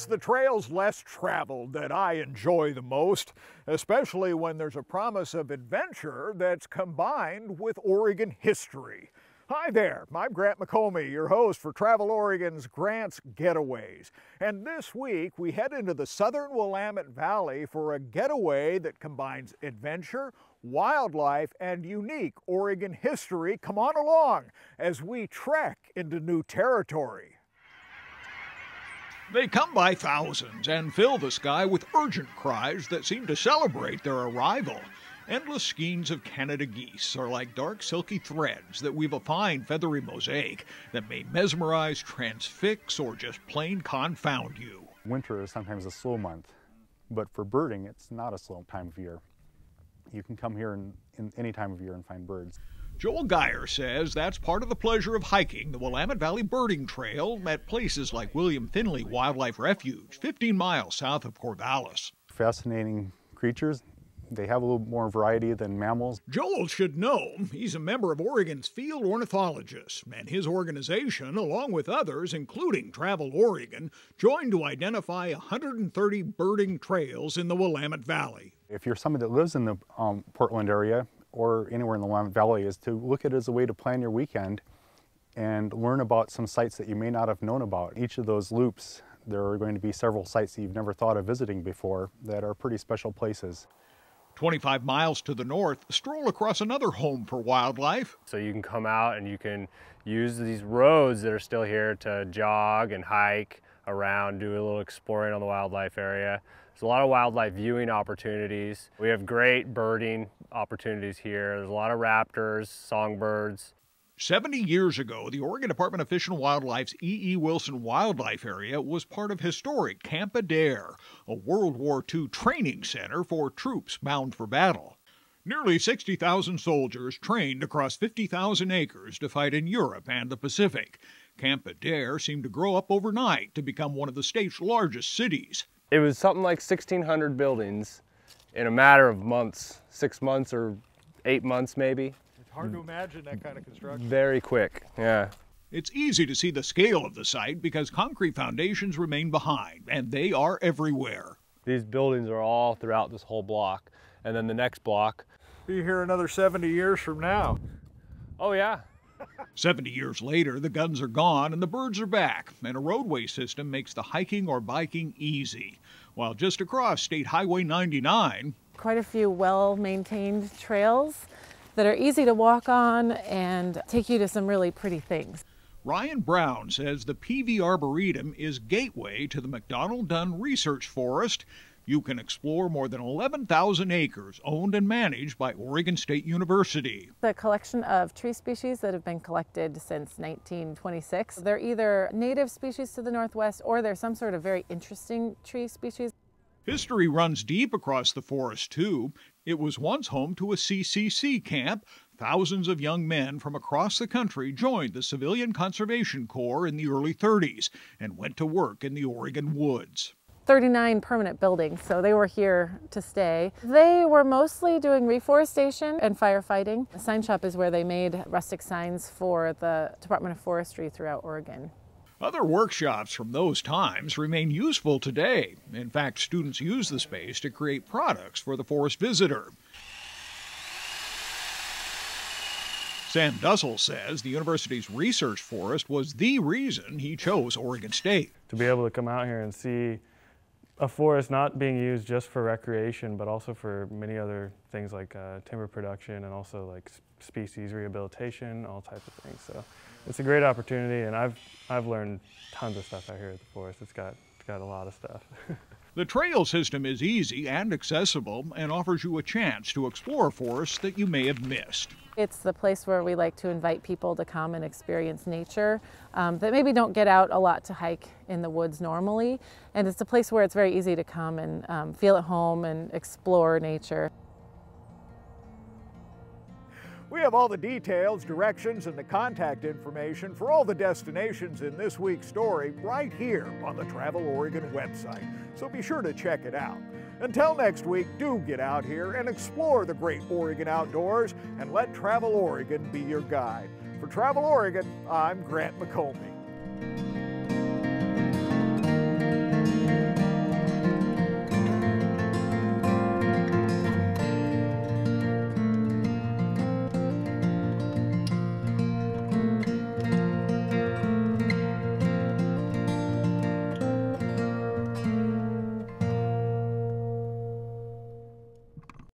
the trails less traveled that I enjoy the most, especially when there's a promise of adventure that's combined with Oregon history. Hi there, I'm Grant McComey, your host for Travel Oregon's Grant's Getaways. And this week we head into the southern Willamette Valley for a getaway that combines adventure, wildlife, and unique Oregon history. Come on along as we trek into new territory. They come by thousands and fill the sky with urgent cries that seem to celebrate their arrival. Endless skeins of Canada geese are like dark silky threads that weave a fine feathery mosaic that may mesmerize, transfix, or just plain confound you. Winter is sometimes a slow month, but for birding it's not a slow time of year. You can come here in any time of year and find birds. Joel Geyer says that's part of the pleasure of hiking the Willamette Valley Birding Trail at places like Finley Wildlife Refuge, 15 miles south of Corvallis. Fascinating creatures. They have a little more variety than mammals. Joel should know he's a member of Oregon's Field Ornithologists, and his organization, along with others, including Travel Oregon, joined to identify 130 birding trails in the Willamette Valley. If you're somebody that lives in the Portland area or anywhere in the Willamette Valley, is to look at it as a way to plan your weekend and learn about some sites that you may not have known about. Each of those loops, there are going to be several sites that you've never thought of visiting before that are pretty special places. 25 miles to the north, stroll across another home for wildlife. So you can come out and you can use these roads that are still here to jog and hike around, do a little exploring on the wildlife area. There's a lot of wildlife viewing opportunities. We have great birding opportunities here. There's a lot of raptors, songbirds. 70 years ago, the Oregon Department of Fish and Wildlife's E.E. Wilson Wildlife Area was part of historic Camp Adair, a World War II training center for troops bound for battle. Nearly 60,000 soldiers trained across 50,000 acres to fight in Europe and the Pacific. Camp Adair seemed to grow up overnight to become one of the state's largest cities. It was something like 1,600 buildings in a matter of months, 6 months or 8 months maybe. Hard to imagine that kind of construction. Very quick, yeah. It's easy to see the scale of the site because concrete foundations remain behind, and they are everywhere. These buildings are all throughout this whole block, and then the next block. Be here another 70 years from now. Oh yeah. 70 years later, the guns are gone and the birds are back, and a roadway system makes the hiking or biking easy. While just across State Highway 99, quite a few well-maintained trails that are easy to walk on and take you to some really pretty things. Ryan Brown says the Peavy Arboretum is gateway to the McDonald-Dunn Research Forest. You can explore more than 11,000 acres owned and managed by Oregon State University. The collection of tree species that have been collected since 1926. They're either native species to the Northwest or they're some sort of very interesting tree species. History runs deep across the forest, too. It was once home to a CCC camp. Thousands of young men from across the country joined the Civilian Conservation Corps in the early 30s and went to work in the Oregon woods. 39 permanent buildings, so they were here to stay. They were mostly doing reforestation and firefighting. The sign shop is where they made rustic signs for the Department of Forestry throughout Oregon. Other workshops from those times remain useful today. In fact, students use the space to create products for the forest visitor. Sam Dussel says the university's research forest was the reason he chose Oregon State. To be able to come out here and see a forest not being used just for recreation, but also for many other things like timber production and also like species rehabilitation, all types of things. So it's a great opportunity, and I've learned tons of stuff out here at the forest. It's got a lot of stuff. The trail system is easy and accessible and offers you a chance to explore forests that you may have missed. It's the place where we like to invite people to come and experience nature that maybe don't get out a lot to hike in the woods normally. And it's a place where it's very easy to come and feel at home and explore nature. We have all the details, directions, and the contact information for all the destinations in this week's story right here on the Travel Oregon website, so be sure to check it out. Until next week, do get out here and explore the great Oregon outdoors and let Travel Oregon be your guide. For Travel Oregon, I'm Grant McComey.